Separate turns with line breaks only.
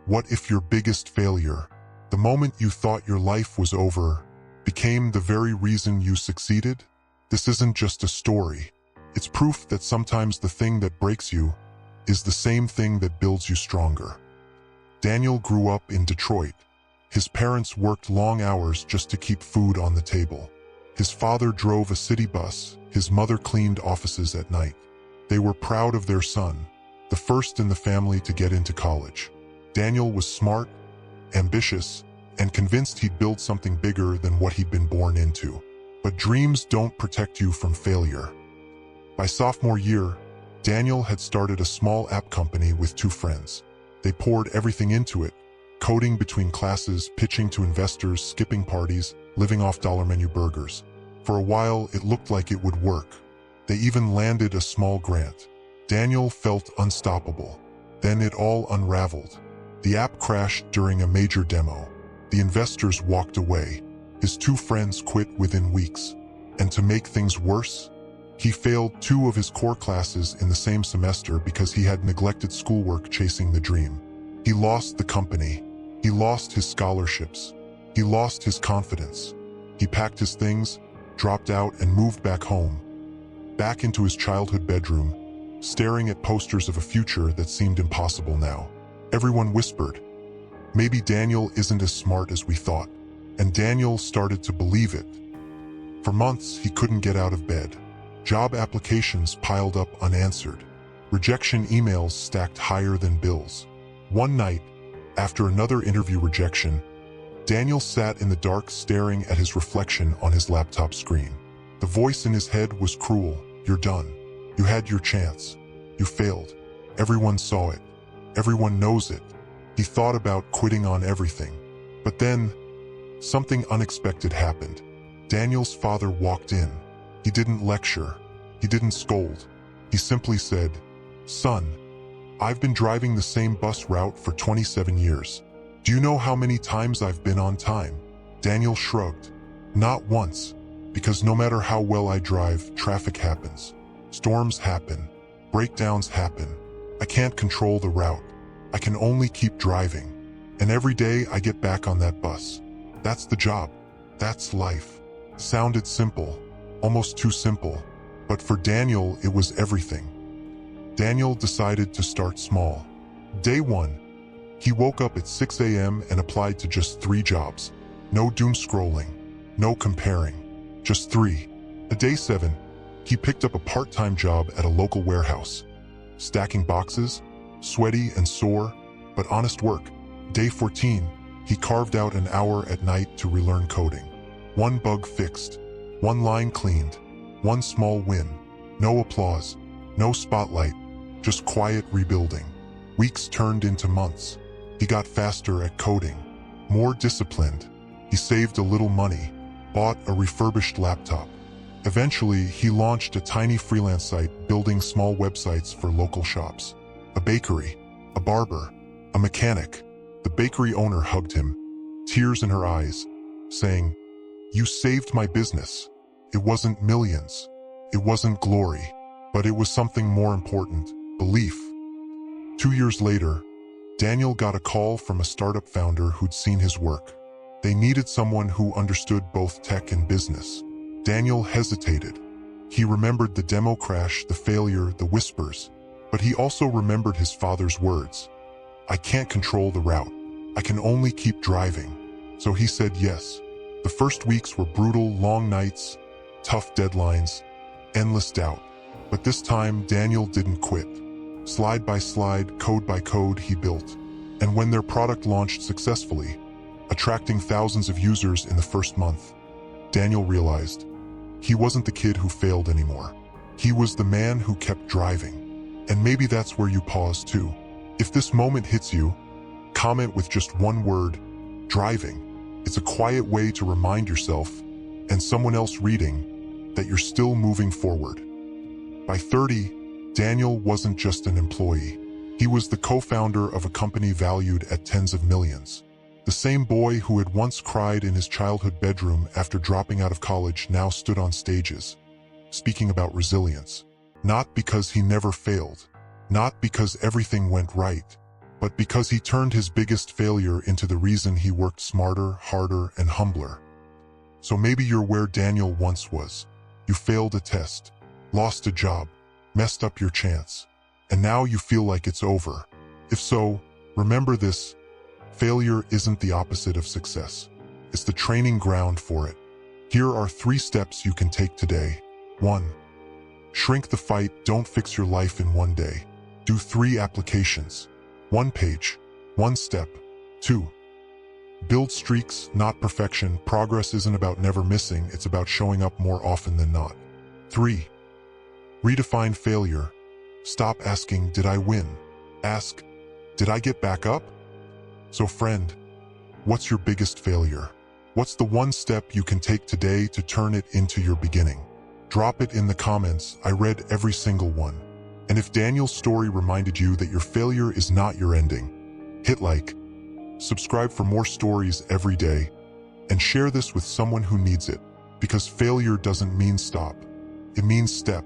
What if your biggest failure, the moment you thought your life was over, became the very reason you succeeded? This isn't just a story. It's proof that sometimes the thing that breaks you is the same thing that builds you stronger. Daniel grew up in Detroit. His parents worked long hours just to keep food on the table. His father drove a city bus. His mother cleaned offices at night. They were proud of their son, the first in the family to get into college. Daniel was smart, ambitious, and convinced he'd build something bigger than what he'd been born into. But dreams don't protect you from failure. By sophomore year, Daniel had started a small app company with two friends. They poured everything into it, coding between classes, pitching to investors, skipping parties, living off dollar menu burgers. For a while, it looked like it would work. They even landed a small grant. Daniel felt unstoppable. Then it all unraveled. The app crashed during a major demo. The investors walked away. His two friends quit within weeks. And to make things worse, he failed 2 of his core classes in the same semester because he had neglected schoolwork chasing the dream. He lost the company. He lost his scholarships. He lost his confidence. He packed his things, dropped out, and moved back home. Back into his childhood bedroom, staring at posters of a future that seemed impossible now. Everyone whispered, "Maybe Daniel isn't as smart as we thought." And Daniel started to believe it. For months, he couldn't get out of bed. Job applications piled up unanswered. Rejection emails stacked higher than bills. One night, after another interview rejection, Daniel sat in the dark staring at his reflection on his laptop screen. The voice in his head was cruel. "You're done. You had your chance. You failed. Everyone saw it. Everyone knows it." He thought about quitting on everything. But then, something unexpected happened. Daniel's father walked in. He didn't lecture. He didn't scold. He simply said, "Son, I've been driving the same bus route for 27 years. Do you know how many times I've been on time?" Daniel shrugged. "Not once, because no matter how well I drive, traffic happens. Storms happen. Breakdowns happen. I can't control the route. I can only keep driving. And every day I get back on that bus. That's the job. That's life." Sounded simple, almost too simple. But for Daniel, it was everything. Daniel decided to start small. Day 1, he woke up at 6 a.m. and applied to just 3 jobs. No doom scrolling, no comparing, just 3. Day 7, he picked up a part-time job at a local warehouse. Stacking boxes, sweaty and sore, but honest work. Day 14, he carved out an hour at night to relearn coding. 1 bug fixed, 1 line cleaned, 1 small win. No applause, no spotlight, just quiet rebuilding. Weeks turned into months. He got faster at coding, more disciplined. He saved a little money, bought a refurbished laptop. Eventually, he launched a tiny freelance site building small websites for local shops. A bakery, a barber, a mechanic. The bakery owner hugged him, tears in her eyes, saying, "You saved my business." It wasn't millions. It wasn't glory. But it was something more important, belief. 2 years later, Daniel got a call from a startup founder who'd seen his work. They needed someone who understood both tech and business. Daniel hesitated. He remembered the demo crash, the failure, the whispers. But he also remembered his father's words. "I can't control the route. I can only keep driving." So he said yes. The first weeks were brutal, long nights, tough deadlines, endless doubt. But this time, Daniel didn't quit. Slide by slide, code by code, he built. And when their product launched successfully, attracting thousands of users in the first month, Daniel realized he wasn't the kid who failed anymore. He was the man who kept driving. And maybe that's where you pause too. If this moment hits you, comment with just one word, driving. It's a quiet way to remind yourself, and someone else reading, that you're still moving forward. By 30, Daniel wasn't just an employee. He was the co-founder of a company valued at tens of millions. The same boy who had once cried in his childhood bedroom after dropping out of college now stood on stages, speaking about resilience. Not because he never failed, not because everything went right, but because he turned his biggest failure into the reason he worked smarter, harder, and humbler. So maybe you're where Daniel once was. You failed a test, lost a job, messed up your chance, and now you feel like it's over. If so, remember this: failure isn't the opposite of success. It's the training ground for it. Here are 3 steps you can take today. 1. Shrink the fight. Don't fix your life in one day. Do 3 applications. 1 page, 1 step. 2. Build streaks, not perfection. Progress isn't about never missing, it's about showing up more often than not. 3. Redefine failure. Stop asking, did I win? Ask, did I get back up? So friend, what's your biggest failure? What's the 1 step you can take today to turn it into your beginning? Drop it in the comments. I read every single one. And if Daniel's story reminded you that your failure is not your ending, hit like, subscribe for more stories every day, and share this with someone who needs it, because failure doesn't mean stop. It means step.